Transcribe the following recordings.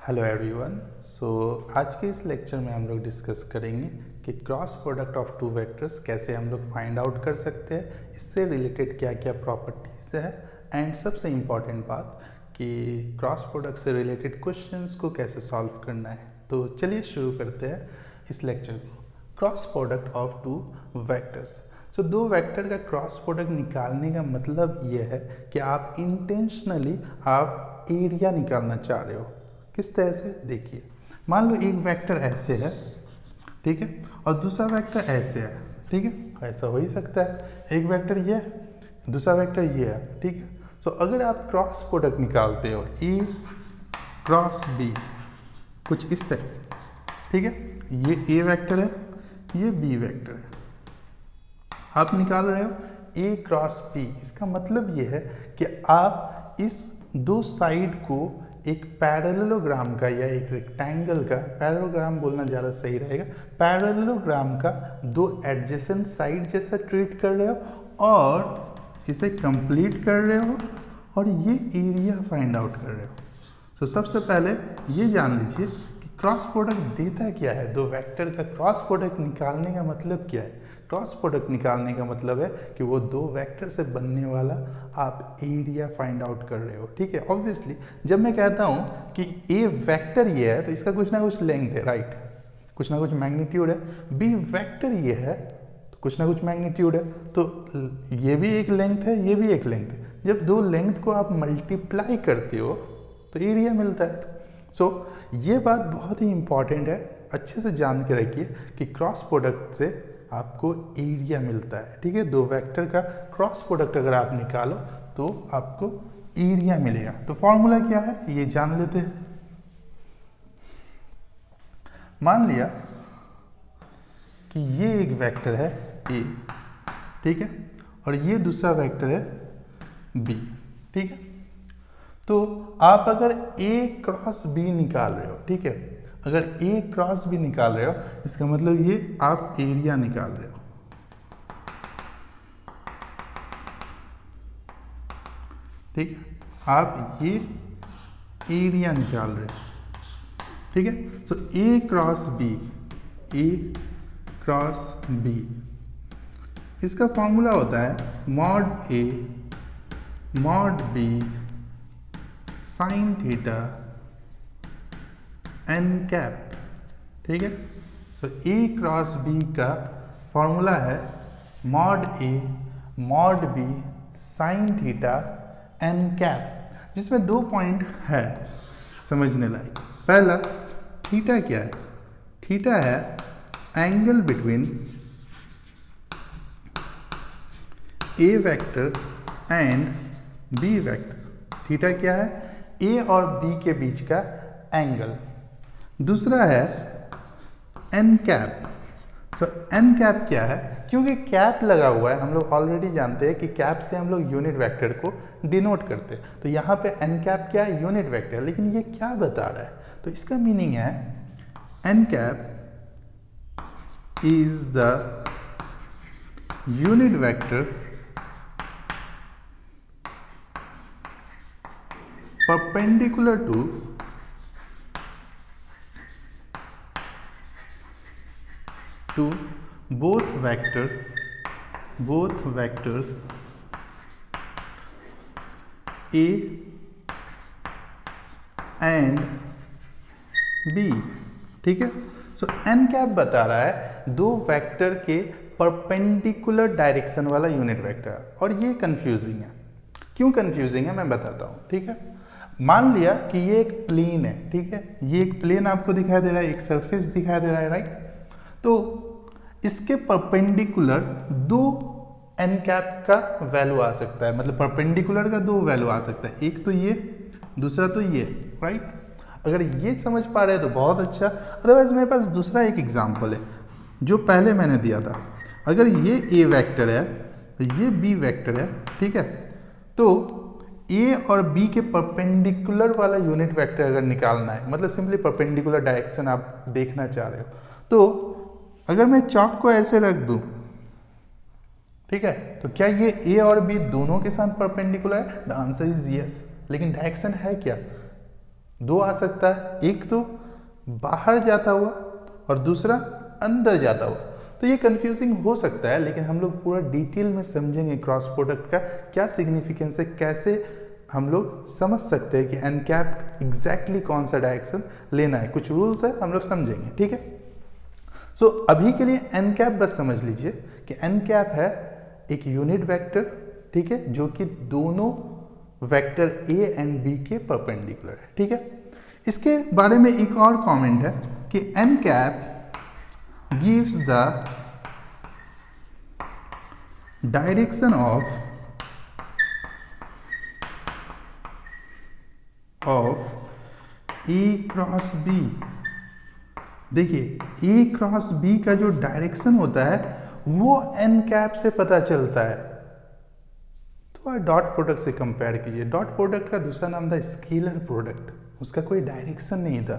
Hello everyone. आज के इस लेक्चर में हम लोग डिस्कस करेंगे कि cross product of two vectors कैसे हम लोग फाइंड आउट कर सकते हैं, इससे रिलेटेड क्या क्या प्रॉपर्टीज है, एंड सबसे इम्पॉर्टेंट बात कि क्रॉस प्रोडक्ट से रिलेटेड क्वेश्चंस को कैसे सॉल्व करना है। तो चलिए शुरू करते हैं इस लेक्चर को। Cross product of two vectors. दो वेक्टर का क्रॉस प्रोडक्ट निकालने का मतलब ये है कि आप इंटेंशनली आप एरिया निकालना चाह रहे हो। किस तरह से, देखिए, मान लो एक वेक्टर ऐसे है, ठीक है, और दूसरा वेक्टर ऐसे है, ठीक है। ऐसा हो ही सकता है, एक वेक्टर ये है, दूसरा वेक्टर ये है, ठीक है। अगर आप क्रॉस प्रोडक्ट निकालते हो ए क्रॉस बी, कुछ इस तरह से, ठीक है, ये ए वेक्टर है, ये बी वेक्टर है, आप निकाल रहे हो ए क्रॉस बी। इसका मतलब ये है कि आप इस दो साइड को एक पैरेललोग्राम का या एक रेक्टेंगल का, पैरेललोग्राम बोलना ज़्यादा सही रहेगा, पैरेललोग्राम का दो एडजेसेंट साइड जैसा ट्रीट कर रहे हो और इसे कंप्लीट कर रहे हो और ये एरिया फाइंड आउट कर रहे हो। सबसे पहले ये जान लीजिए कि क्रॉस प्रोडक्ट देता क्या है। दो वेक्टर का क्रॉस प्रोडक्ट निकालने का मतलब क्या है। क्रॉस प्रोडक्ट निकालने का मतलब है कि वो दो वेक्टर से बनने वाला आप एरिया फाइंड आउट कर रहे हो, ठीक है। ऑब्वियसली जब मैं कहता हूँ कि ए वेक्टर ये है तो इसका कुछ ना कुछ लेंथ है, राइट, कुछ ना कुछ मैग्नीट्यूड है। बी वेक्टर ये है तो कुछ ना कुछ मैग्नीट्यूड है, तो ये भी एक लेंथ है, ये भी एक लेंथ है। जब दो लेंथ को आप मल्टीप्लाई करते हो तो एरिया मिलता है। ये बात बहुत ही इंपॉर्टेंट है, अच्छे से जान के रखिए कि क्रॉस प्रोडक्ट से आपको एरिया मिलता है, ठीक है। दो वेक्टर का क्रॉस प्रोडक्ट अगर आप निकालो तो आपको एरिया मिलेगा। तो फॉर्मूला क्या है ये जान लेते हैं। मान लिया कि ये एक वेक्टर है ए, ठीक है, और ये दूसरा वेक्टर है बी, ठीक है। तो आप अगर ए क्रॉस बी निकाल रहे हो, ठीक है, अगर ए क्रॉस बी निकाल रहे हो इसका मतलब ये आप एरिया निकाल रहे हो, ठीक है, आप ये एरिया निकाल रहे हो, ठीक है। A cross B, A cross B, इसका फॉर्मूला होता है mod A mod B sine theta n cap, ठीक है। ए क्रॉस बी का फॉर्मूला है mod A mod B sine theta n cap, जिसमें दो पॉइंट है समझने लायक। पहला, थीटा क्या है? थीटा है angle between A vector and B vector. Theta क्या है? ए और बी के बीच का एंगल। दूसरा है एन कैप। एन कैप क्या है? क्योंकि कैप लगा हुआ है, हम लोग ऑलरेडी जानते हैं कि कैप से हम लोग यूनिट वेक्टर को डिनोट करते हैं। तो यहाँ पे एन कैप क्या है? Unit vector. लेकिन ये क्या बता रहा है? तो इसका मीनिंग है n cap is the unit vector perpendicular to both vectors A and B, ठीक है। एन कैप बता रहा है दो वेक्टर के परपेंडिकुलर डायरेक्शन वाला यूनिट वेक्टर। और ये कंफ्यूजिंग है। क्यों कंफ्यूजिंग है मैं बताता हूँ, ठीक है। मान लिया कि ये एक प्लेन है, ठीक है, ये एक प्लेन आपको दिखाई दे रहा है, एक सरफेस दिखाई दे रहा है, राइट। तो इसके परपेंडिकुलर दो एन कैप का वैल्यू आ सकता है, मतलब परपेंडिकुलर का दो वैल्यू आ सकता है, एक तो ये, दूसरा तो ये, राइट। अगर ये समझ पा रहे हैं तो बहुत अच्छा। अदरवाइज मेरे पास दूसरा एक एग्जाम्पल है जो पहले मैंने दिया था। अगर ये ए वेक्टर है, ये बी वेक्टर है, ठीक है, तो ए और बी के परपेंडिकुलर वाला यूनिट वेक्टर अगर निकालना है, मतलब सिंपली परपेंडिकुलर डायरेक्शन आप देखना चाह रहे हो, तो अगर मैं चॉक को ऐसे रख दूं, ठीक है, तो क्या ये ए और बी दोनों के साथ परपेंडिकुलर है? The answer is yes. लेकिन डायरेक्शन है क्या? दो आ सकता है, एक तो बाहर जाता हुआ और दूसरा अंदर जाता हुआ। तो ये कंफ्यूजिंग हो सकता है, लेकिन हम लोग पूरा डिटेल में समझेंगे क्रॉस प्रोडक्ट का क्या सिग्निफिकेंस है, कैसे हम लोग समझ सकते हैं कि एन कैप एग्जैक्टली कौन सा डायरेक्शन लेना है। कुछ रूल्स है हम लोग समझेंगे, ठीक है। सो अभी के लिए एन कैप बस समझ लीजिए कि एन कैप है एक यूनिट वेक्टर, ठीक है, जो कि दोनों वेक्टर ए एंड बी के परपेंडिकुलर है, ठीक है। इसके बारे में एक और कमेंट है कि n cap gives the direction of A cross B. देखिए ए क्रॉस बी का जो डायरेक्शन होता है वो एन कैप से पता चलता है। तो डॉट प्रोडक्ट से कंपेयर कीजिए। डॉट प्रोडक्ट का दूसरा नाम था स्केलर प्रोडक्ट, उसका कोई डायरेक्शन नहीं था।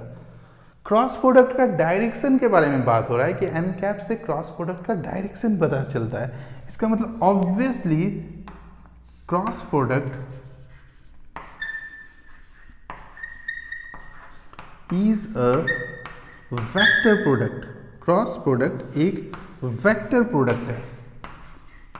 क्रॉस प्रोडक्ट का डायरेक्शन के बारे में बात हो रहा है कि एन कैप से क्रॉस प्रोडक्ट का डायरेक्शन पता चलता है। इसका मतलब obviously cross product is a vector product. Cross product एक वेक्टर प्रोडक्ट है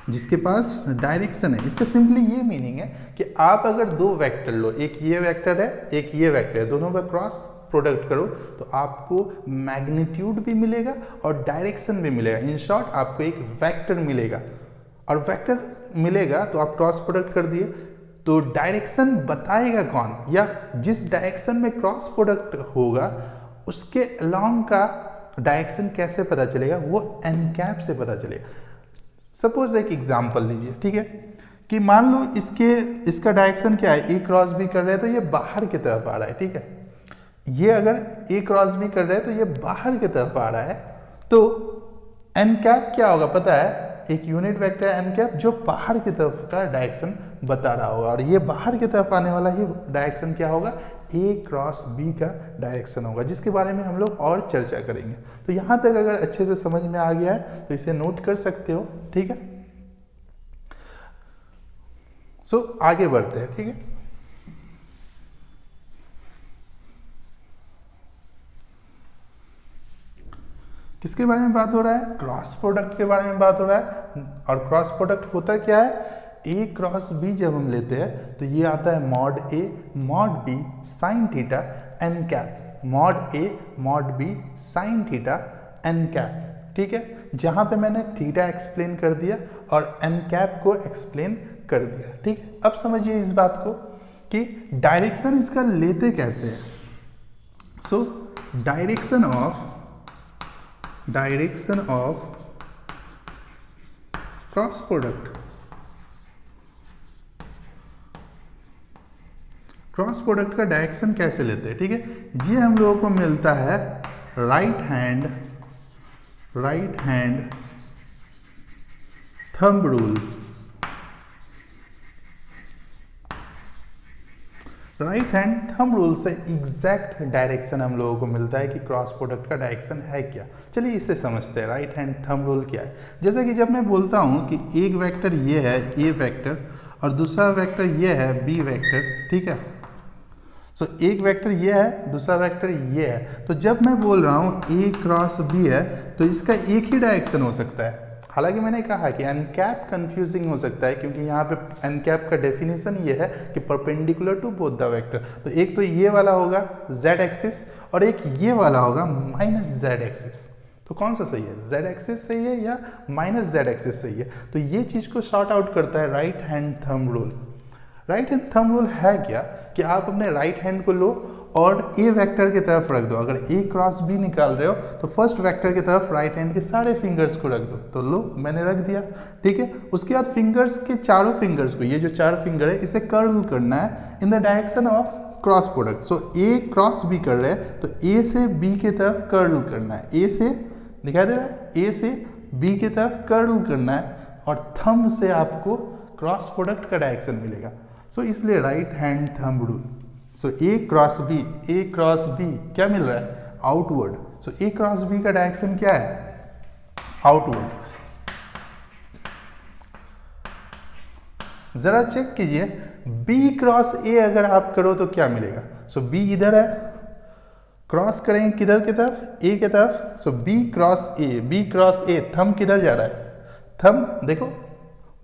जिसके पास डायरेक्शन है। इसका सिंपली ये मीनिंग है कि आप अगर दो वेक्टर लो, एक ये वेक्टर है एक ये वेक्टर है, दोनों का क्रॉस प्रोडक्ट करो तो आपको मैग्नीट्यूड भी मिलेगा और डायरेक्शन भी मिलेगा। इन शॉर्ट आपको एक वेक्टर मिलेगा, और वेक्टर मिलेगा तो आप क्रॉस प्रोडक्ट कर दिए तो डायरेक्शन बताएगा कौन, या जिस डायरेक्शन में क्रॉस प्रोडक्ट होगा उसके अलोंग का डायरेक्शन कैसे पता चलेगा, वो एन कैप से पता चलेगा। सपोज एक एग्जांपल लीजिए, ठीक है, कि मान लो इसका डायरेक्शन क्या है, ए क्रॉस बी कर रहे हैं तो ये बाहर की तरफ आ रहा है, ठीक है। ये अगर ए क्रॉस बी कर रहे हैं तो ये बाहर की तरफ आ रहा है, तो एन कैप क्या होगा पता है, एक यूनिट वेक्टर एन कैप जो बाहर की तरफ का डायरेक्शन बता रहा होगा, और ये बाहर की तरफ आने वाला ही डायरेक्शन क्या होगा, ए क्रॉस बी का डायरेक्शन होगा, जिसके बारे में हम लोग और चर्चा करेंगे। तो यहाँ तक अगर अच्छे से समझ में आ गया है तो इसे नोट कर सकते हो, ठीक है। सो आगे बढ़ते हैं, ठीक है। किसके बारे में बात हो रहा है, क्रॉस प्रोडक्ट के बारे में बात हो रहा है। और क्रॉस प्रोडक्ट होता क्या है, ए क्रॉस बी जब हम लेते हैं तो ये आता है mod A mod B sine theta n cap, mod A mod B sine theta n cap, ठीक है। जहां पे मैंने थीटा एक्सप्लेन कर दिया और एन कैप को एक्सप्लेन कर दिया, ठीक है। अब समझिए इस बात को कि डायरेक्शन इसका लेते कैसे है। So direction of cross product, cross product का डायरेक्शन कैसे लेते हैं, ठीक है। ये हम लोगों को मिलता है right hand thumb rule. Right hand thumb rule से एग्जैक्ट डायरेक्शन हम लोगों को मिलता है कि क्रॉस प्रोडक्ट का डायरेक्शन है क्या। चलिए इसे समझते हैं, राइट हैंड थंब रूल क्या है। जैसे कि जब मैं बोलता हूँ कि एक वेक्टर ये है ए वेक्टर और दूसरा वेक्टर ये है बी वेक्टर, ठीक है। सो एक वेक्टर ये है दूसरा वेक्टर ये है, तो जब मैं बोल रहा हूँ ए क्रॉस बी है तो इसका एक ही डायरेक्शन हो सकता है। हालांकि मैंने कहा कि एन कैप कंफ्यूजिंग हो सकता है क्योंकि यहाँ पे एन कैप का डेफिनेशन ये है कि perpendicular to both the vector. तो एक तो ये वाला होगा जेड एक्सिस और एक ये वाला होगा माइनस जेड एक्सिस। तो कौन सा सही है, जेड एक्सिस सही है या माइनस जेड एक्सिस सही है। तो ये चीज़ को शॉर्ट आउट करता है right hand thumb rule. Right hand thumb rule है क्या कि आप अपने राइट हैंड को लो और ए वेक्टर की तरफ रख दो। अगर ए क्रॉस बी निकाल रहे हो तो फर्स्ट वेक्टर की तरफ राइट हैंड के सारे फिंगर्स को रख दो। तो लो मैंने रख दिया, ठीक है। उसके बाद फिंगर्स के चारों फिंगर्स को, ये जो चार फिंगर है इसे कर्ल करना है in the direction of cross product. So A cross B कर रहे हैं तो ए से बी की तरफ कर्ल करना है, ए से दिखाई दे रहा है, ए से बी की तरफ कर्ल करना है और थंब से आपको क्रॉस प्रोडक्ट का डायरेक्शन मिलेगा। सो इसलिए right hand thumb rule. So A cross B क्या मिल रहा है, outward. So A cross B का डायरेक्शन क्या है, आउटवर्ड। जरा चेक कीजिए बी क्रॉस ए अगर आप करो तो क्या मिलेगा। सो बी इधर है, क्रॉस करेंगे किधर की तरफ, ए की तरफ, so B cross A, B cross A, thumb किधर जा रहा है, थंब देखो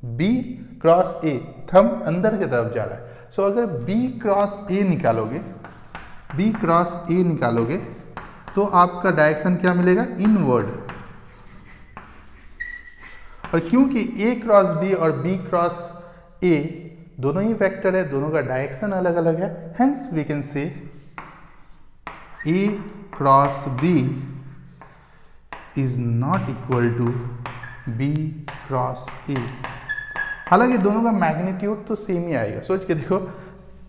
बी क्रॉस ए, थंब अंदर की तरफ जा रहा है। सो अगर बी क्रॉस ए निकालोगे, बी क्रॉस ए निकालोगे तो आपका डायरेक्शन क्या मिलेगा, इनवर्ड। और क्योंकि ए क्रॉस बी और बी क्रॉस ए दोनों ही वेक्टर है, दोनों का डायरेक्शन अलग अलग है, hence we can say A cross B is not equal to B cross A. हालांकि दोनों का मैग्नीट्यूड तो सेम ही आएगा। सोच के देखो,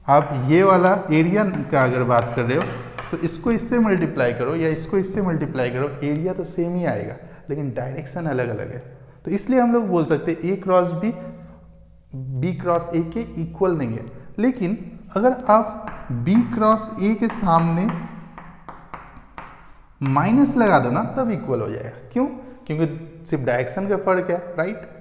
आप ये वाला एरिया का अगर बात कर रहे हो तो इसको इससे मल्टीप्लाई करो या इसको इससे मल्टीप्लाई करो, एरिया तो सेम ही आएगा, लेकिन डायरेक्शन अलग अलग है। तो इसलिए हम लोग बोल सकते हैं A cross B B cross A के इक्वल नहीं है। लेकिन अगर आप बी क्रॉस ए के सामने माइनस लगा दो ना, तब इक्वल हो जाएगा। क्यों? क्योंकि सिर्फ डायरेक्शन का फर्क है, राइट।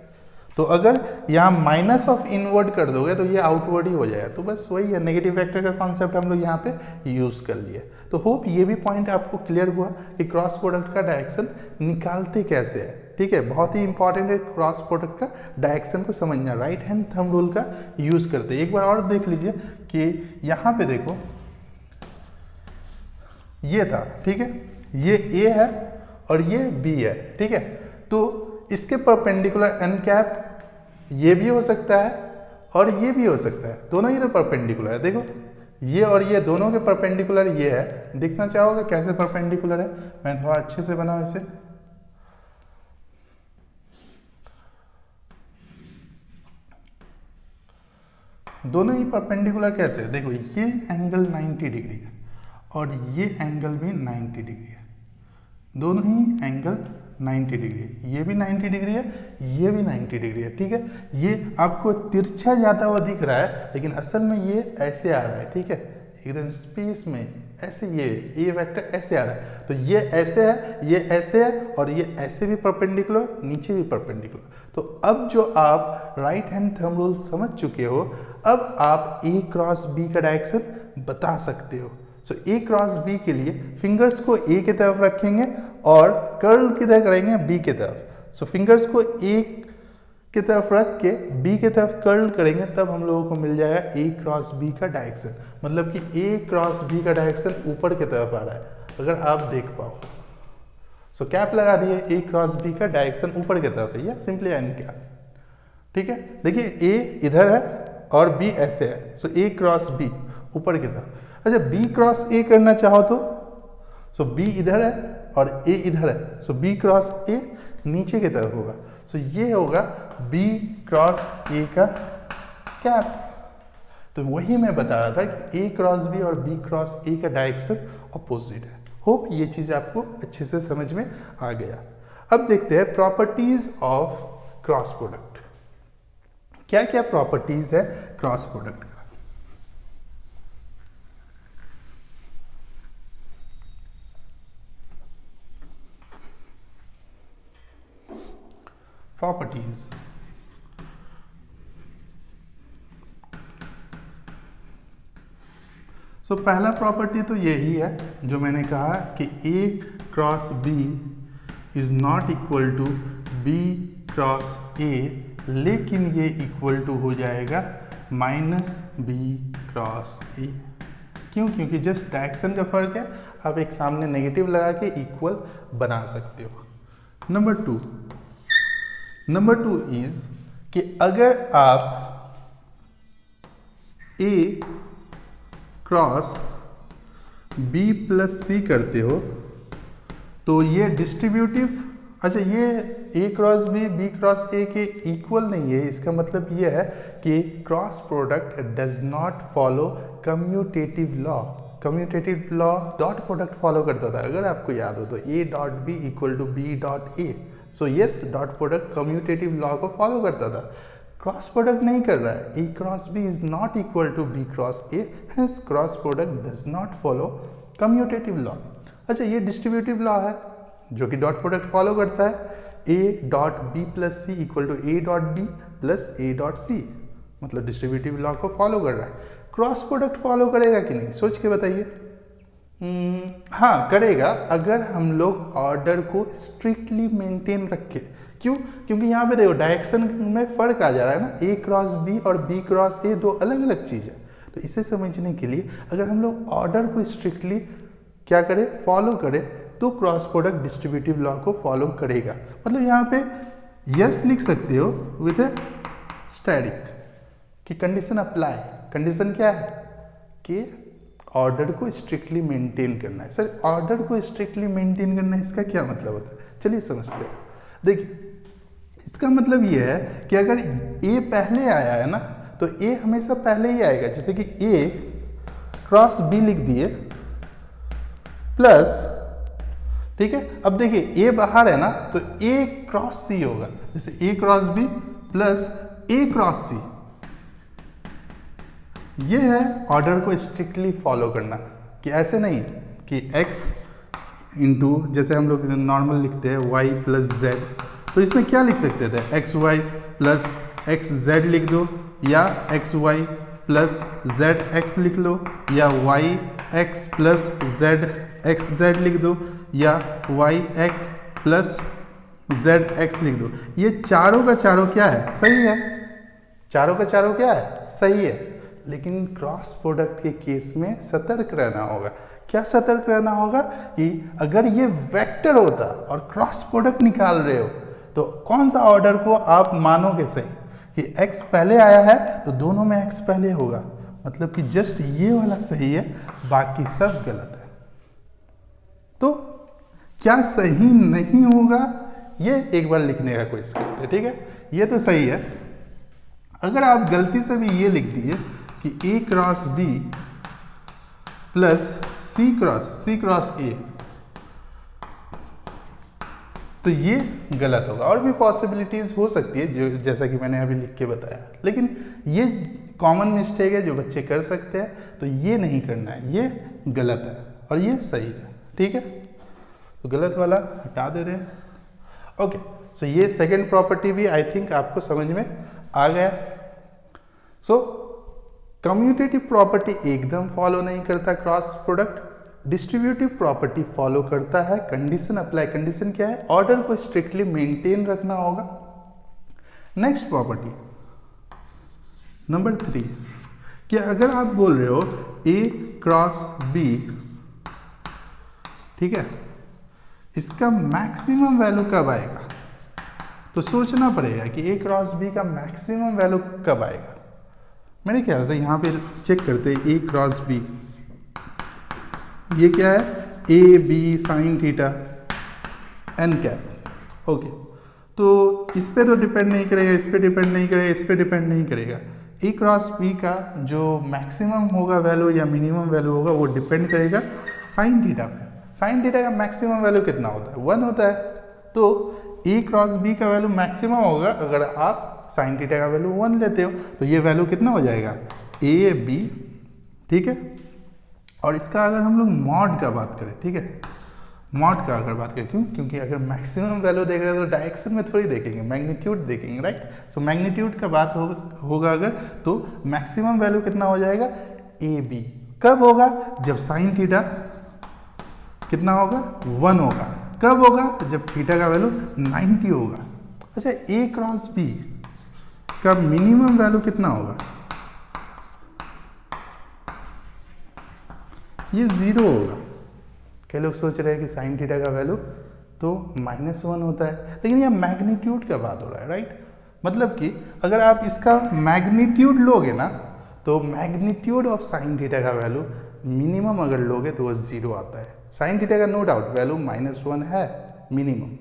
तो अगर यहाँ माइनस ऑफ इनवर्ड कर दोगे तो ये आउटवर्ड ही हो जाएगा। तो बस वही है, नेगेटिव वेक्टर का कॉन्सेप्ट हम लोग यहाँ पे यूज कर लिए। तो होप ये भी पॉइंट आपको क्लियर हुआ कि क्रॉस प्रोडक्ट का डायरेक्शन निकालते कैसे है। ठीक है, बहुत ही इंपॉर्टेंट है क्रॉस प्रोडक्ट का डायरेक्शन को समझना। राइट हैंड थंब रूल का यूज करते हैं। एक बार और देख लीजिए कि यहाँ पे देखो ये था, ठीक है, ये ए है और ये बी है, ठीक है। तो इसके परपेंडिकुलर एन कैप ये भी हो सकता है और ये भी हो सकता है, दोनों ही तो परपेंडिकुलर है। देखो ये और ये दोनों के परपेंडिकुलर ये है। देखना चाहोगे कैसे परपेंडिकुलर है? मैं थोड़ा अच्छे से बनाऊं इसे। दोनों ही परपेंडिकुलर कैसे है? देखो ये एंगल 90 डिग्री है और ये एंगल भी 90 डिग्री है, दोनों ही एंगल 90 डिग्री है। ये भी 90 डिग्री है, ये भी 90 डिग्री है, ठीक है। ये आपको तिरछा जाता हुआ दिख रहा है, लेकिन असल में ये ऐसे आ रहा है, ठीक है, एकदम स्पेस में ऐसे। ये वेक्टर ऐसे आ रहा है, तो ये ऐसे है, ये ऐसे है और ये ऐसे भी परपेंडिकुलर, नीचे भी परपेंडिकुलर। तो अब जो आप राइट हैंड थंब रूल समझ चुके हो, अब आप ए क्रॉस बी का डायरेक्शन बता सकते हो। सो ए क्रॉस बी के लिए फिंगर्स को ए की तरफ रखेंगे और कर्ल किधर करेंगे, बी की तरफ। सो फिंगर्स को ए की तरफ रख के बी की तरफ कर्ल करेंगे, तब हम लोगों को मिल जाएगा ए क्रॉस बी का डायरेक्शन। मतलब कि ए क्रॉस बी का डायरेक्शन ऊपर की तरफ आ रहा है, अगर आप देख पाओ। सो कैप लगा दिए, ए क्रॉस बी का डायरेक्शन ऊपर की तरफ है, या सिंपली एन कैप, ठीक है। देखिए ए इधर है और बी ऐसे है, सो ए क्रॉस बी ऊपर की तरफ। अच्छा, बी क्रॉस ए करना चाहो तो सो बी इधर है और ए इधर है, सो बी क्रॉस ए नीचे की तरफ होगा। सो ये होगा बी क्रॉस ए का कैप। तो वही मैं बता रहा था कि ए क्रॉस बी और बी क्रॉस ए का डायरेक्शन अपोजिट है। होप ये चीज़ आपको अच्छे से समझ में आ गया। अब देखते हैं प्रॉपर्टीज ऑफ क्रॉस प्रोडक्ट। क्या क्या प्रॉपर्टीज है क्रॉस प्रोडक्ट का? प्रॉपर्टीज, सो पहला प्रॉपर्टी तो यही है जो मैंने कहा कि A cross B is not equal to B cross A, लेकिन ये इक्वल टू हो जाएगा माइनस बी क्रॉस ए। क्यों? क्योंकि जस्ट डायरेक्शन का फर्क है, आप एक सामने नेगेटिव लगा के इक्वल बना सकते हो। नंबर टू इज कि अगर आप A cross B plus C करते हो तो ये डिस्ट्रीब्यूटिव, अच्छा ये A cross B B cross A के इक्वल नहीं है। इसका मतलब ये है कि cross product does not follow commutative law. Commutative law dot product follow करता था, अगर आपको याद हो तो, A dot B equal to B dot A. So yes, dot product commutative law को फॉलो करता था, क्रॉस प्रोडक्ट नहीं कर रहा है। A cross B is not equal to B cross A, hence cross product does not follow commutative law. अच्छा, ये distributive law है जो कि डॉट प्रोडक्ट फॉलो करता है। A dot B plus C equal to A dot B plus A dot C, मतलब distributive law को follow कर रहा है। क्रॉस प्रोडक्ट फॉलो करेगा कि नहीं, सोच के बताइए। हाँ करेगा, अगर हम लोग ऑर्डर को स्ट्रिक्टली मेंटेन रखें। क्यों? क्योंकि यहाँ पे देखो डायरेक्शन में फर्क आ जा रहा है ना, ए क्रॉस बी और बी क्रॉस ए दो अलग अलग चीज़ है। तो इसे समझने के लिए अगर हम लोग ऑर्डर को स्ट्रिक्टली क्या करें, फॉलो करें, तो क्रॉस प्रोडक्ट डिस्ट्रीब्यूटिव लॉ को फॉलो करेगा। मतलब यहाँ पे यस लिख सकते हो विथ ए स्टैटिक कि कंडीशन अप्लाई। कंडीशन क्या है कि ऑर्डर को स्ट्रिक्टली मेंटेन करना है। सर ऑर्डर को स्ट्रिक्टली मेंटेन करना है, इसका क्या मतलब होता है, चलिए समझते हैं। देखिए इसका मतलब ये है कि अगर ए पहले आया है ना, तो ए हमेशा पहले ही आएगा। जैसे कि ए क्रॉस बी लिख दिए प्लस, ठीक है। अब देखिए ए बाहर है ना, तो ए क्रॉस सी होगा। जैसे ए क्रॉस बी प्लस ए क्रॉस सी, ये है ऑर्डर को स्ट्रिक्टली फॉलो करना। कि ऐसे नहीं कि x इंटू, जैसे हम लोग नॉर्मल लिखते हैं y प्लस जेड, तो इसमें क्या लिख सकते थे, x y plus x z लिख दो, या x y plus z x लिख लो, या y x plus z x z लिख दो, या y x plus z x लिख दो। ये चारों का चारों क्या है, सही है। चारों का चारों क्या है, सही है। लेकिन क्रॉस प्रोडक्ट के केस में सतर्क रहना होगा। क्या सतर्क रहना होगा कि अगर ये वेक्टर होता और क्रॉस प्रोडक्ट निकाल रहे हो, तो कौन सा ऑर्डर को आप मानोगे सही, कि x पहले आया है तो दोनों में x पहले होगा, मतलब कि जस्ट ये वाला सही है, बाकी सब गलत है। तो क्या सही नहीं होगा, ये एक बार लिखने का कोशिश करते हैं, ठीक है। ये तो सही है। अगर आप गलती से भी ये लिख दिए कि a cross b plus c cross a, तो ये गलत होगा। और भी पॉसिबिलिटीज हो सकती है, जो जैसा कि मैंने अभी लिख के बताया, लेकिन ये कॉमन मिस्टेक है जो बच्चे कर सकते हैं। तो ये नहीं करना है, ये गलत है और ये सही है, ठीक है। तो गलत वाला हटा दे रहे हैं। ओके, सो ये सेकेंड प्रॉपर्टी भी आई थिंक आपको समझ में आ गया। सो कम्यूटेटिव प्रॉपर्टी एकदम फॉलो नहीं करता cross product, distributive property follow करता है। कंडीशन अप्लाई, कंडीशन क्या है, ऑर्डर को स्ट्रिक्टली मेंटेन रखना होगा। नेक्स्ट प्रॉपर्टी नंबर 3, कि अगर आप बोल रहे हो a क्रॉस b, ठीक है, इसका मैक्सिमम वैल्यू कब आएगा, तो सोचना पड़ेगा कि a क्रॉस b का मैक्सिमम वैल्यू कब आएगा। मेरे ख्याल से यहाँ पे चेक करते हैं a क्रॉस b, ये क्या है, A B sine theta n cap. Okay, तो इस पे तो डिपेंड नहीं करेगा, इस पे डिपेंड नहीं करेगा, इस पे डिपेंड नहीं करेगा। ए क्रॉस बी का जो मैक्सिमम होगा वैल्यू या मिनिमम वैल्यू होगा, वो डिपेंड करेगा साइन थीटा पे। साइन थीटा का मैक्सिमम वैल्यू कितना होता है, 1 होता है। तो ए क्रॉस बी का वैल्यू मैक्सिमम होगा अगर आप साइन थीटा का वैल्यू 1 लेते हो, तो ये वैल्यू कितना हो जाएगा, ए बी, ठीक है। और इसका अगर हम लोग मॉड का बात करें, ठीक है, मॉड का अगर बात करें, क्यों, क्योंकि अगर मैक्सिमम वैल्यू देख रहे हैं तो डायरेक्शन में थोड़ी देखेंगे, मैग्नीट्यूड देखेंगे, राइट। सो मैग्नीट्यूड का बात होगा अगर, तो मैक्सिमम वैल्यू कितना हो जाएगा, ए बी। कब होगा, जब साइन थीटा कितना होगा, 1 होगा। कब होगा, जब थीटा का वैल्यू 90 होगा। अच्छा, ए क्रॉस बी का मिनिमम वैल्यू कितना होगा, ये 0 होगा। कई लोग सोच रहे हैं कि साइन थीटा का वैल्यू तो -1 होता है, लेकिन यह मैग्नीट्यूड का बात हो रहा है, राइट। मतलब कि अगर आप इसका मैग्नीट्यूड लोगे ना, तो मैग्नीट्यूड ऑफ साइन थीटा का वैल्यू मिनिमम अगर लोगे तो वो 0 आता है। साइन थीटा का नो डाउट वैल्यू -1 है मिनिमम,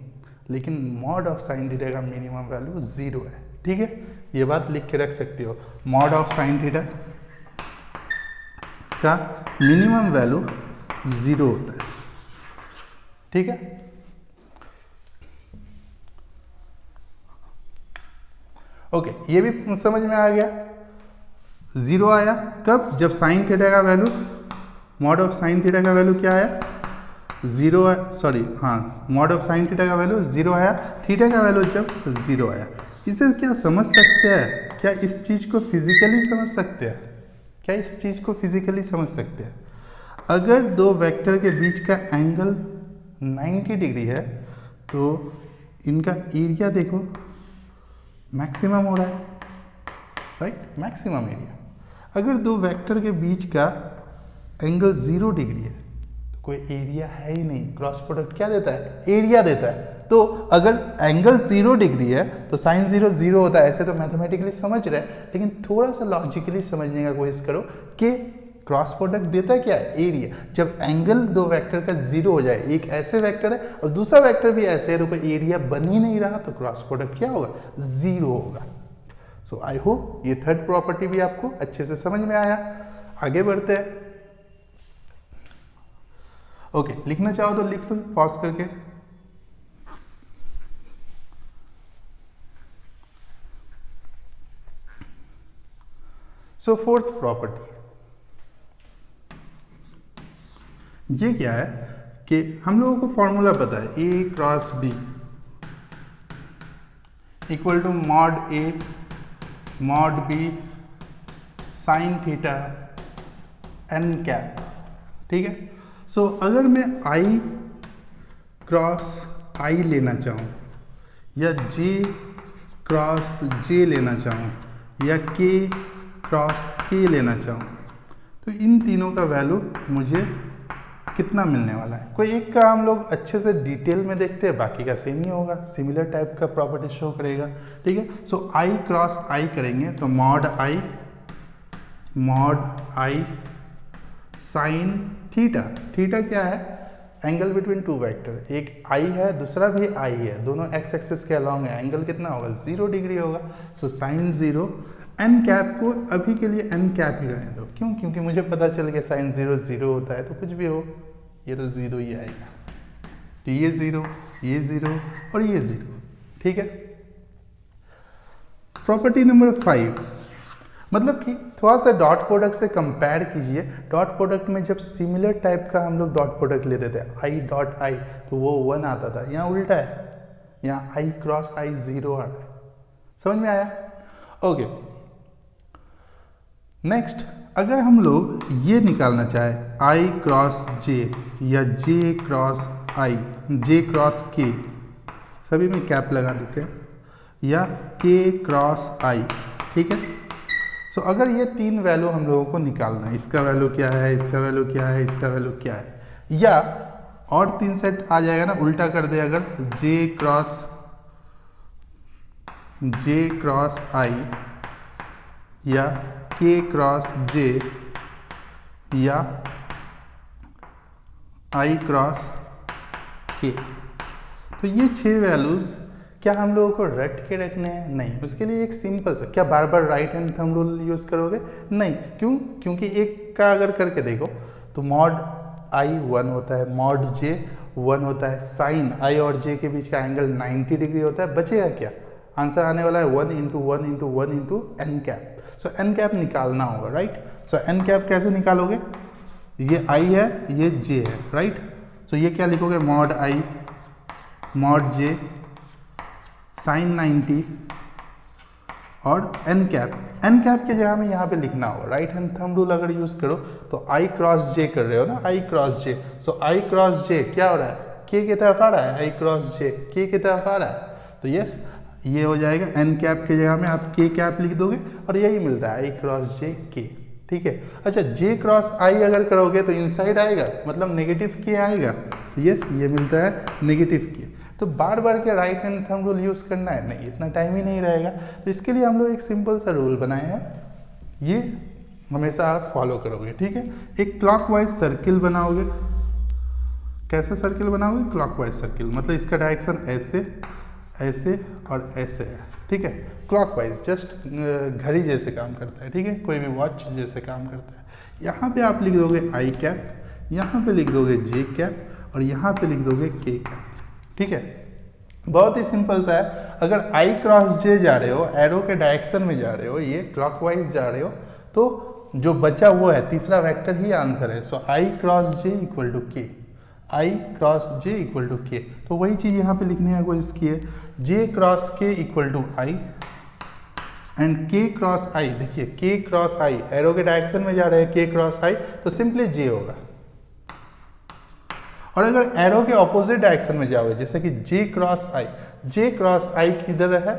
लेकिन मॉड ऑफ साइन थीटा का मिनिमम वैल्यू 0 है, ठीक है। ये बात लिख के रख सकते हो, मॉड ऑफ साइन थीटा का मिनिमम वैल्यू 0 होता है, ठीक है। ओके, ये भी समझ में आ गया। 0 आया कब, जब साइन थीटा का value, mod of sine theta का वैल्यू क्या आया, 0, सॉरी हाँ, मॉड ऑफ साइन थीटा का वैल्यू 0 आया, थीटा का वैल्यू जब 0 आया। इसे क्या समझ सकते हैं, क्या इस चीज को फिजिकली समझ सकते हैं, क्या इस चीज़ को फिजिकली समझ सकते हैं? अगर दो वेक्टर के बीच का एंगल 90 डिग्री है तो इनका एरिया देखो मैक्सिमम हो रहा है, राइट, मैक्सिमम एरिया। अगर दो वेक्टर के बीच का एंगल 0 डिग्री है तो कोई एरिया है ही नहीं। क्रॉस प्रोडक्ट क्या देता है? एरिया देता है। तो अगर एंगल 0 डिग्री है तो साइन 0 0 होता है। ऐसे तो मैथमेटिकली समझ रहे हैं, लेकिन थोड़ा सा लॉजिकली समझने का कोशिश करो कि क्रॉस प्रोडक्ट देता क्या है? एरिया। जब एंगल दो वेक्टर का 0 हो जाए, एक ऐसे वेक्टर है और दूसरा वेक्टर भी ऐसे है, तो कोई एरिया बन ही नहीं रहा, तो क्रॉस प्रोडक्ट क्या होगा? 0 होगा। सो आई होप ये थर्ड प्रॉपर्टी भी आपको अच्छे से समझ में आया। आगे बढ़ते हैं। ओके, लिखना चाहो तो लिख लो पॉज करके। सो फोर्थ प्रॉपर्टी ये क्या है कि हम लोगों को फॉर्मूला पता है, A cross B equal to mod A mod B sine theta n cap. ठीक है। सो अगर मैं आई क्रॉस आई लेना चाहूँ या जे क्रॉस जे लेना चाहूँ या के क्रॉस के लेना चाहूँ, तो इन तीनों का वैल्यू मुझे कितना मिलने वाला है? कोई एक का हम लोग अच्छे से डिटेल में देखते हैं, बाकी का सेम ही होगा, सिमिलर टाइप का प्रॉपर्टी शो करेगा। ठीक है। सो आई क्रॉस आई करेंगे तो मॉड आई साइन थीटा। थीटा क्या है? Angle between two vector. एक आई है, दूसरा भी आई है, दोनों एक्स एक्सिस के अलॉन्ग है। एंगल कितना होगा? 0 डिग्री होगा। सो साइन 0 एन कैप को अभी के लिए एन कैप ही रहने दो। क्यों? क्योंकि मुझे पता चल गया साइन 0 0 होता है, तो कुछ भी हो ये तो 0 ही आएगा। तो ये 0 और ये 0। ठीक है। प्रॉपर्टी नंबर 5, मतलब कि थोड़ा सा डॉट प्रोडक्ट से कंपेयर कीजिए। डॉट प्रोडक्ट में जब सिमिलर टाइप का हम लोग डॉट प्रोडक्ट लेते थे, आई डॉट आई, तो वो 1 आता था। यहाँ उल्टा है, यहाँ आई क्रॉस आई 0 आ रहा है। समझ में आया? ओके। नेक्स्ट, अगर हम लोग ये निकालना चाहे आई क्रॉस जे या जे क्रॉस आई, जे क्रॉस के, सभी में कैप लगा देते हैं, या के क्रॉस आई। ठीक है। सो अगर ये तीन वैल्यू हम लोगों को निकालना है, इसका वैल्यू क्या है, इसका वैल्यू क्या है, इसका वैल्यू क्या है, या और 3 सेट आ जाएगा ना, उल्टा कर दे अगर, जे क्रॉस आई या के क्रॉस जे या आई क्रॉस के, तो ये 6 वैल्यूज क्या हम लोगों को रट के रखने हैं? नहीं। उसके लिए एक सिंपल सा, क्या बार बार right hand thumb rule use करोगे? नहीं। क्यों? क्योंकि एक का अगर करके देखो तो मॉड आई 1 होता है, मॉड जे 1 होता है, साइन आई और जे के बीच का एंगल 90 डिग्री होता है। बचेगा क्या? आंसर आने वाला है 1 × 1 × 1 × एन कैप। सो एन कैप निकालना होगा, राइट। सो एन कैप कैसे निकालोगे? ये आई है, ये जे है, राइट। सो ये क्या लिखोगे? Mod i mod j sine 90 और एन कैप। एन कैप के जगह में यहाँ पे लिखना होगा, राइट हैंड थंब रूल अगर यूज करो तो आई क्रॉस जे कर रहे हो ना, आई क्रॉस जे। सो आई क्रॉस जे क्या हो रहा है? के की तरफ आ रहा है, आई क्रॉस जे के की तरफ आ रहा है। तो यस, ये हो जाएगा। एन कैप के जगह में आप के कैप लिख दोगे और यही मिलता है, आई क्रॉस जे के। ठीक है। अच्छा, जे क्रॉस आई अगर करोगे तो इनसाइड आएगा, मतलब नेगेटिव के आएगा। यस, ये मिलता है नेगेटिव के। तो बार बार के right hand thumb rule use करना है? नहीं, इतना टाइम ही नहीं रहेगा। तो इसके लिए हम लोग एक सिंपल सा रूल बनाए हैं, ये हमेशा आप फॉलो करोगे। ठीक है। एक क्लॉकवाइज सर्किल बनाओगे। कैसे सर्किल बनाओगे? क्लॉकवाइज सर्किल, मतलब इसका डायरेक्शन ऐसे ऐसे और ऐसे है। ठीक है। क्लॉकवाइज, जस्ट घड़ी जैसे काम करता है। ठीक है। कोई भी वॉच जैसे काम करता है। यहाँ पे आप लिख दोगे आई कैप, यहाँ पे लिख दोगे जे कैप और यहाँ पे लिख दोगे के कैप। ठीक है। बहुत ही सिंपल सा है। अगर आई क्रॉस जे जा रहे हो, एरो के डायरेक्शन में जा रहे हो, ये क्लॉकवाइज जा रहे हो, तो जो बचा वो है तीसरा वेक्टर ही आंसर है। सो आई क्रॉस जे इक्वल टू के, आई क्रॉस जे इक्वल टू के। तो वही चीज़ यहाँ पे लिखने का कोशिश की है, जे क्रॉस के इक्वल टू आई एंड के क्रॉस आई, देखिए के क्रॉस आई एरो के डायरेक्शन में जा रहे हैं के क्रॉस आई, तो सिंपली जे होगा। और अगर एरो के ऑपोजिट डायरेक्शन में जाओगे जैसे कि जे क्रॉस आई किधर है,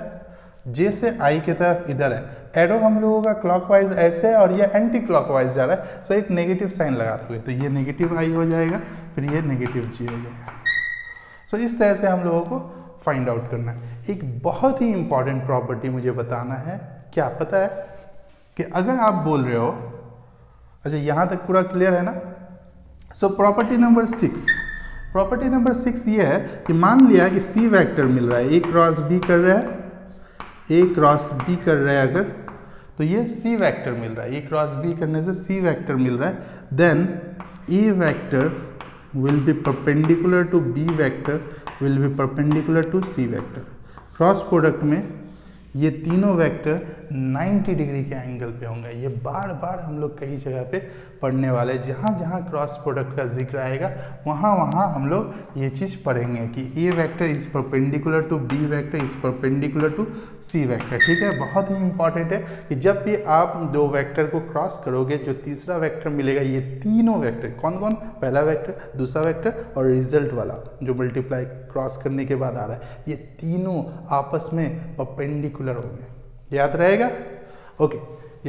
जे से आई की तरफ इधर है, एरो हम लोगों का क्लॉकवाइज ऐसे है और ये एंटी क्लॉकवाइज जा रहा है, तो एक नेगेटिव साइन लगा दोगे तो ये नेगेटिव आई हो जाएगा, फिर ये नेगेटिव जे हो जाएगा। सो इस तरह से हम लोगों को फाइंड आउट करना है। एक बहुत ही इंपॉर्टेंट प्रॉपर्टी मुझे बताना है, क्या पता है कि अगर आप बोल रहे हो, अच्छा यहाँ तक पूरा क्लियर है ना। सो प्रॉपर्टी नंबर 6 ये है कि मान लिया कि सी वेक्टर मिल रहा है, ए क्रॉस बी कर रहा है, ए क्रॉस बी कर रहा है अगर, तो ये सी वेक्टर मिल रहा है, ए क्रॉस बी करने से सी वेक्टर मिल रहा है, then A vector will be perpendicular to B vector will be perpendicular to C vector। Cross product में ये तीनों वेक्टर 90 डिग्री के एंगल पे होंगे। ये बार बार हम लोग कई जगह पे पढ़ने वाले, जहाँ जहाँ क्रॉस प्रोडक्ट का जिक्र आएगा वहाँ वहाँ हम लोग ये चीज़ पढ़ेंगे कि A vector is perpendicular to B vector is perpendicular to C vector. ठीक है, बहुत ही इंपॉर्टेंट है कि जब भी आप दो वेक्टर को क्रॉस करोगे जो तीसरा वेक्टर मिलेगा, ये तीनों वेक्टर कौन कौन, पहला वेक्टर, दूसरा वेक्टर और रिजल्ट वाला जो मल्टीप्लाई क्रॉस करने के बाद आ रहा है, ये तीनों आपस में परपेंडिकुलर होंगे। याद रहेगा? ओके,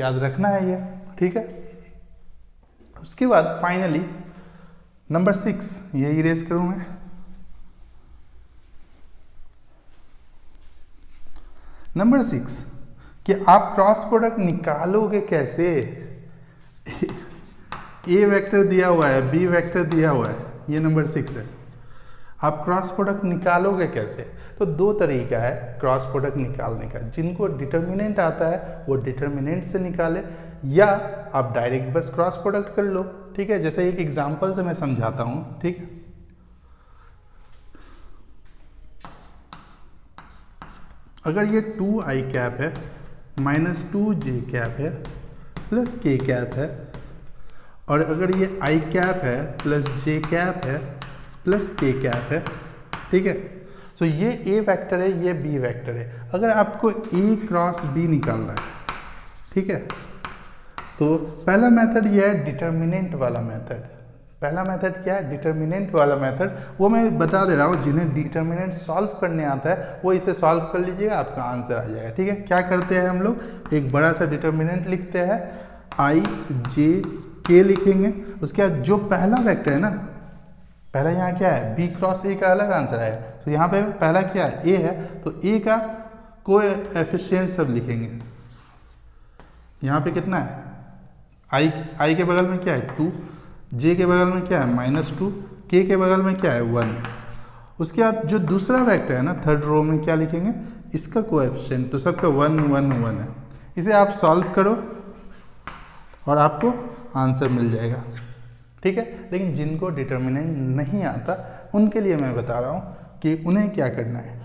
याद रखना है ये। ठीक है, उसके बाद फाइनली नंबर 6 ये इरेज करूं मैं। नंबर 6 कि आप क्रॉस प्रोडक्ट निकालोगे कैसे। ए वेक्टर दिया हुआ है, बी वेक्टर दिया हुआ है, ये नंबर 6 है। आप क्रॉस प्रोडक्ट निकालोगे कैसे? तो दो तरीका है क्रॉस प्रोडक्ट निकालने का। जिनको डिटर्मिनेंट आता है वो डिटर्मिनेंट से निकाले, या आप डायरेक्ट बस क्रॉस प्रोडक्ट कर लो। ठीक है, जैसे एक एग्जांपल से मैं समझाता हूँ। ठीक है, अगर ये 2i कैप है माइनस 2j कैप है प्लस k कैप है, और अगर ये i कैप है प्लस j कैप है प्लस k कैप है, ठीक है, तो ये a वेक्टर है, ये b वेक्टर है। अगर आपको a क्रॉस b निकालना है, ठीक है, तो पहला मेथड ये है डिटर्मिनेंट वाला मेथड। पहला मेथड क्या है? डिटर्मिनेंट वाला मेथड। वो मैं बता दे रहा हूँ, जिन्हें डिटर्मिनेंट सॉल्व करने आता है वो इसे सॉल्व कर लीजिएगा, आपका आंसर आ जाएगा। ठीक है, क्या करते हैं हम लोग, एक बड़ा सा डिटर्मिनेंट लिखते हैं, i j k लिखेंगे। उसके बाद जो पहला वेक्टर है ना, पहला यहाँ क्या है, b क्रॉस a का अलग आंसर आएगा, तो यहाँ पे पहला क्या है, a है, तो a का कोएफिशिएंट सब लिखेंगे। यहाँ पे कितना है, i के बगल में क्या है 2, j के बगल में क्या है -2, k के बगल में क्या है 1। उसके बाद जो दूसरा वेक्टर है ना, थर्ड रो में क्या लिखेंगे, इसका कोएफिशिएंट, तो सबका 1 1 1 है। इसे आप सॉल्व करो और आपको आंसर मिल जाएगा। ठीक है, लेकिन जिनको डिटर्मिनेंट नहीं आता उनके लिए मैं बता रहा हूँ कि उन्हें क्या करना है।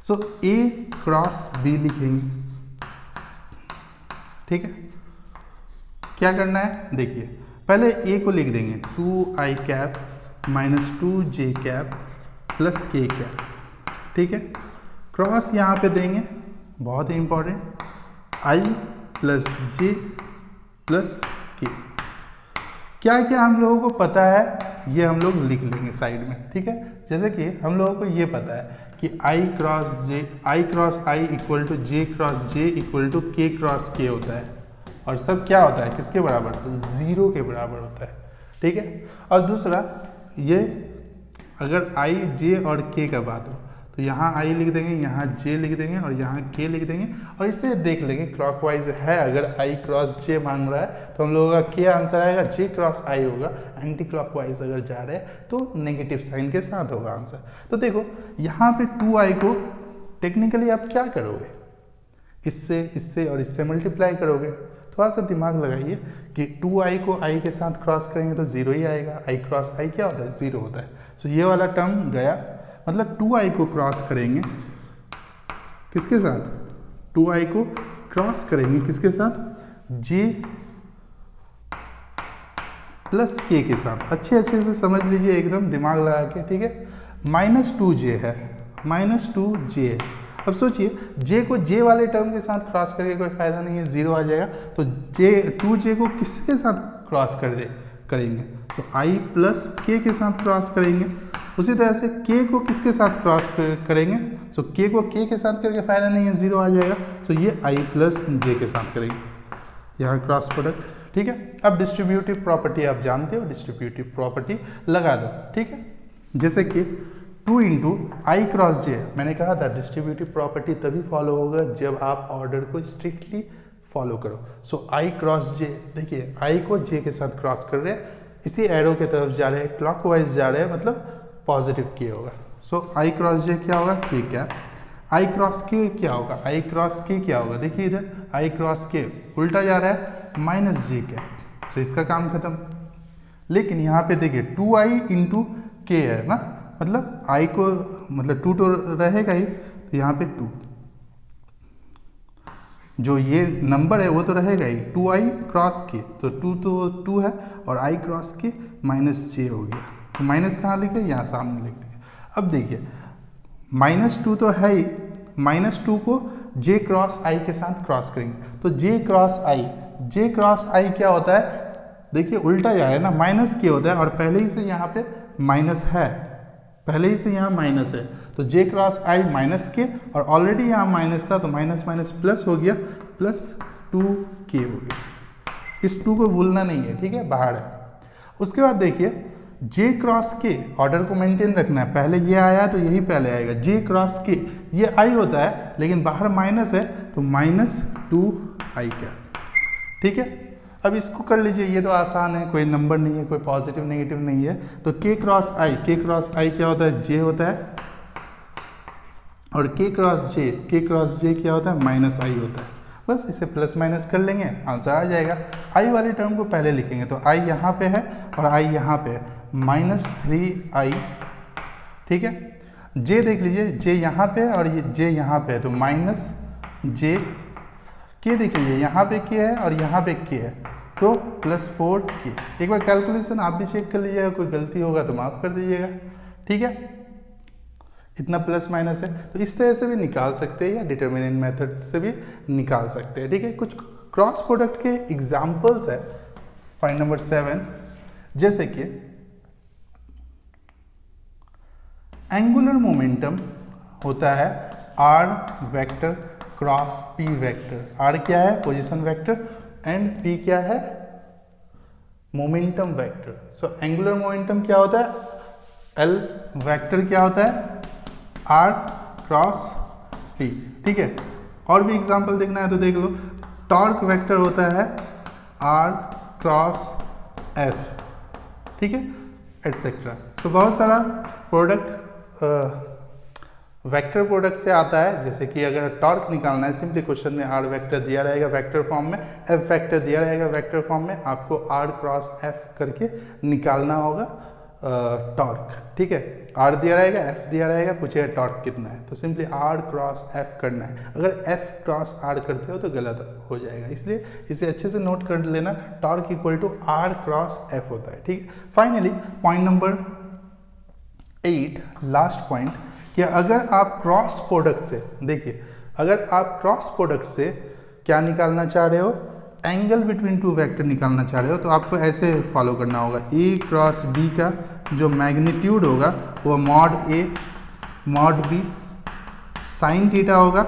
सो a क्रॉस b लिखेंगे। ठीक है, क्या करना है, देखिए पहले a को लिख देंगे 2i cap minus 2j cap plus k cap. ठीक है, क्रॉस यहाँ पे देंगे, बहुत ही important, i plus j plus k। क्या क्या हम लोगों को पता है ये हम लोग लिख लेंगे साइड में। ठीक है, जैसे कि हम लोगों को ये पता है कि i cross i equal to j cross j equal to k cross k होता है, और सब क्या होता है, किसके बराबर, 0 के बराबर होता है। ठीक है, और दूसरा ये अगर i j और k का बात हो तो यहाँ i लिख देंगे, यहाँ j लिख देंगे और यहाँ k लिख देंगे, और इसे देख लेंगे क्लॉकवाइज है। अगर i क्रॉस j मांग रहा है तो हम लोगों का k आंसर आएगा, j क्रॉस i होगा। एंटी क्लॉकवाइज अगर जा रहे हैं तो नेगेटिव साइन के साथ होगा आंसर। तो देखो यहाँ पे 2i को टेक्निकली आप क्या करोगे, इससे और इससे मल्टीप्लाई करोगे। थोड़ा सा दिमाग लगाइए कि 2i को i के साथ क्रॉस करेंगे तो 0 ही आएगा, i क्रॉस i क्या होता है, 0 होता है। तो ये वाला टर्म गया, मतलब 2i को क्रॉस करेंगे किसके साथ, 2i को क्रॉस करेंगे किसके साथ, j प्लस k के साथ। अच्छे से समझ लीजिए, एकदम दिमाग लगा के। ठीक है, -2j है, -2j। अब सोचिए j को j वाले टर्म के साथ क्रॉस करके कोई फायदा नहीं है, 0 आ जाएगा। तो j को किसके साथ क्रॉस करेंगे? तो i प्लस k के साथ क्रॉस करेंगे। उसी तरह से k को किसके साथ क्रॉस करेंगे? तो k को k के साथ करके फायदा नहीं है, 0 आ जाएगा। तो ये i प्लस j के साथ करेंगे, यहाँ क्रॉस प्रोडक्ट। ठीक है, अब डिस्ट्रीब्यूटिव प्रॉपर्टी आप जानते हो, डिस्ट्रीब्यूटिव प्रॉपर्टी लगा दो। ठीक है, जैसे कि 2 इंटू आई क्रॉस जे, मैंने कहा था डिस्ट्रीब्यूटिव प्रॉपर्टी तभी फॉलो होगा जब आप ऑर्डर को स्ट्रिक्टली फॉलो करो। सो आई क्रॉस जे, देखिए आई को जे के साथ क्रॉस कर रहे हैं, इसी एरो के तरफ जा रहे हैं, क्लॉकवाइज जा रहे हैं, मतलब पॉजिटिव के होगा। सो आई क्रॉस जे क्या होगा? के कैप। आई क्रॉस के क्या होगा? आई क्रॉस के क्या होगा? देखिए इधर आई क्रॉस के उल्टा जा रहा है, माइनस जे कैप। सो इसका काम खत्म। लेकिन यहाँ पे देखिए 2i इंटू के है ना, मतलब i को मतलब 2 तो रहेगा ही, तो यहाँ पे 2, जो ये नंबर है वो तो रहेगा ही, 2i क्रॉस के, तो 2 तो 2 है और i क्रॉस के माइनस जे हो गया। तो माइनस कहाँ लिखे? यहाँ सामने लिख दिया। अब देखिए -2 तो है ही, -2 को j क्रॉस i के साथ क्रॉस करेंगे, तो j क्रॉस i क्या होता है? देखिए उल्टा जा रहा है ना, माइनस के होता है और पहले ही से यहाँ पे माइनस है, पहले ही से यहाँ माइनस है, तो j क्रॉस i माइनस के, और ऑलरेडी यहाँ माइनस था तो माइनस माइनस प्लस हो गया, प्लस 2k हो गया। इस 2 को भूलना नहीं है, ठीक है, बाहर है। उसके बाद देखिए j क्रॉस के ऑर्डर को मेंटेन रखना है, पहले ये आया तो यही पहले आएगा, j क्रॉस के ये i होता है लेकिन बाहर माइनस है तो -2i कैप। ठीक है, अब इसको कर लीजिए, ये तो आसान है, कोई नंबर नहीं है, कोई पॉजिटिव नेगेटिव नहीं है। तो k क्रॉस i क्या होता है? j होता है, और k क्रॉस j क्या होता है? -i होता है। बस इसे प्लस माइनस कर लेंगे, आंसर आ जाएगा। i वाले टर्म को पहले लिखेंगे, तो i यहाँ पे है और i यहाँ पे है, -3i। ठीक है, j देख लीजिए, j यहाँ पे है और ये j यहाँ पे है, तो -j। k देख लीजिए, यहाँ पे k है और यहाँ पे k है, तो +4k। एक बार कैलकुलेशन आप भी चेक कर लीजिएगा, कोई गलती होगा तो माफ़ कर दीजिएगा। ठीक है, इतना प्लस माइनस है, तो इस तरह से भी निकाल सकते हैं या डिटर्मिनेंट मेथड से भी निकाल सकते हैं। ठीक है, कुछ क्रॉस प्रोडक्ट के एग्जांपल्स है। पॉइंट नंबर 7, जैसे कि एंगुलर मोमेंटम होता है r vector cross p vector. r क्या है? पोजीशन वेक्टर, एंड p क्या है? Momentum vector. So angular momentum क्या होता है? l वेक्टर क्या होता है? r cross p। ठीक है, और भी एग्जांपल देखना है तो देख लो। टॉर्क वेक्टर होता है r क्रॉस f। ठीक है, एटसेट्रा। सो बहुत सारा प्रोडक्ट वेक्टर प्रोडक्ट से आता है। जैसे कि अगर टॉर्क निकालना है, सिंपली क्वेश्चन में r वेक्टर दिया रहेगा वेक्टर फॉर्म में, f वेक्टर दिया रहेगा वेक्टर फॉर्म में, आपको r क्रॉस f करके निकालना होगा टॉर्क। ठीक है, r दिया रहेगा, f दिया रहेगा, पूछेगा टॉर्क कितना है, तो सिंपली r क्रॉस f करना है। अगर f क्रॉस r करते हो तो गलत हो जाएगा, इसलिए इसे अच्छे से नोट कर लेना, torque equal to r cross f होता है। ठीक है, finally point number 8, last point, कि अगर आप क्रॉस प्रोडक्ट से, देखिए अगर आप क्रॉस प्रोडक्ट से क्या निकालना चाह रहे हो? एंगल बिटवीन टू वेक्टर निकालना चाह रहे हो, तो आपको ऐसे फॉलो करना होगा। a क्रॉस b का जो मैग्नीट्यूड होगा वो mod a mod b sine theta होगा।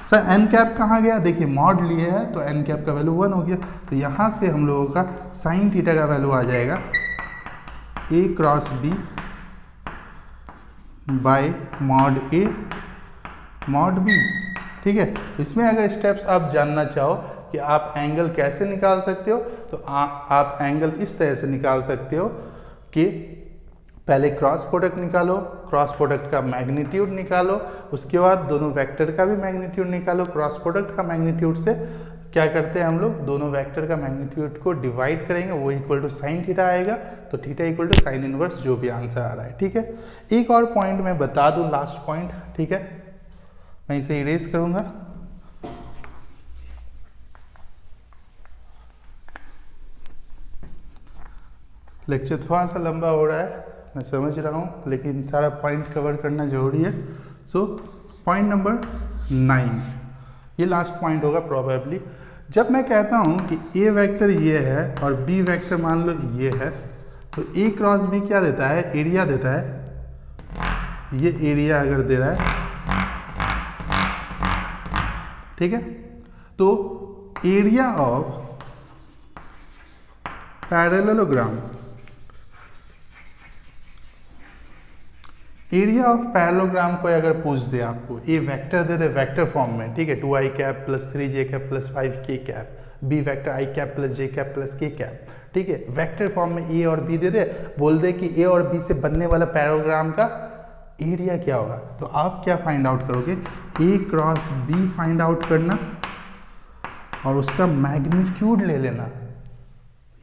सर एन कैप कहाँ गया? देखिए मॉड लिए है तो एन कैप का वैल्यू 1 हो गया, तो यहाँ से हम लोगों का साइन थीटा का वैल्यू आ जाएगा a cross b bye mod a mod b। ठीक है, इसमें अगर स्टेप्स आप जानना चाहो कि आप एंगल कैसे निकाल सकते हो, तो आप एंगल इस तरह से निकाल सकते हो कि पहले क्रॉस प्रोडक्ट निकालो, क्रॉस प्रोडक्ट का मैग्नीट्यूड निकालो, उसके बाद दोनों वेक्टर का भी मैग्नीट्यूड निकालो। क्रॉस प्रोडक्ट का मैग्नीट्यूड से क्या करते हैं हम लोग? दोनों वेक्टर का मैग्नीट्यूड को डिवाइड करेंगे, वो इक्वल टू साइन थीटा आएगा, तो theta equal to sine inverse जो भी आंसर आ रहा है। ठीक है, एक और पॉइंट मैं बता दूं, लास्ट पॉइंट। ठीक है, मैं इसे इरेज करूंगा। लेक्चर थोड़ा सा लंबा हो रहा है, मैं समझ रहा हूँ, लेकिन सारा पॉइंट कवर करना जरूरी है। सो पॉइंट नंबर 9, ये लास्ट पॉइंट होगा प्रोबेबली। जब मैं कहता हूँ कि ए वेक्टर ये है और बी वेक्टर मान लो ये है, तो ए क्रॉस बी क्या देता है, एरिया देता है। ये एरिया अगर दे रहा है, ठीक है, तो area of parallelogram, area of parallelogram को अगर पूछ दे आपको, ए वेक्टर दे दे वेक्टर फॉर्म में, ठीक है, 2i cap plus 3j cap plus 5k cap, B vector i cap plus j cap plus k cap, ठीक है, वेक्टर फॉर्म में ए और बी दे दे, बोल दे कि ए और बी से बनने वाला पैरेललोग्राम का एरिया क्या होगा, तो आप क्या फाइंड आउट करोगे, ए क्रॉस बी फाइंड आउट करना और उसका मैग्नीट्यूड ले लेना,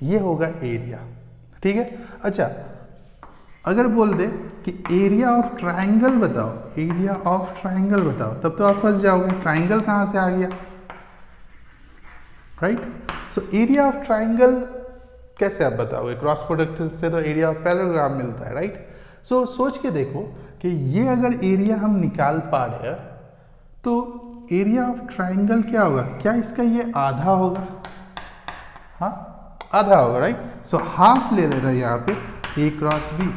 ये होगा एरिया, ठीक है। अच्छा, अगर बोल दे कि एरिया ऑफ ट्राइंगल बताओ, एरिया ऑफ ट्राइंगल बताओ, तब तो आप फंस जाओगे, ट्राइंगल कहाँ से आ गया, right. So area of triangle कैसे आप बताओगे, क्रॉस प्रोडक्ट से तो एरिया ऑफ पैरेललोग्राम मिलता है, राइट। सो सोच के देखो कि ये अगर एरिया हम निकाल पा रहे हैं, तो एरिया ऑफ ट्राइंगल क्या होगा, क्या इसका ये आधा होगा, हाँ आधा होगा, राइट। सो हाफ ले लेना यहाँ पे ए क्रॉस बी।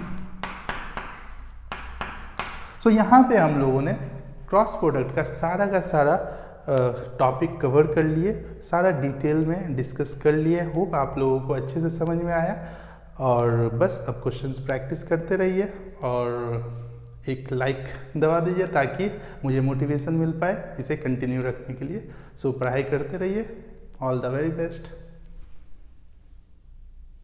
सो यहाँ पे हम लोगों ने क्रॉस प्रोडक्ट का सारा टॉपिक कवर कर लिए, सारा डिटेल में डिस्कस कर लिए। होप आप लोगों को अच्छे से समझ में आया, और बस अब क्वेश्चंस प्रैक्टिस करते रहिए और एक लाइक दबा दीजिए ताकि मुझे मोटिवेशन मिल पाए इसे कंटिन्यू रखने के लिए। सो पढ़ाई करते रहिए, ऑल द वेरी बेस्ट।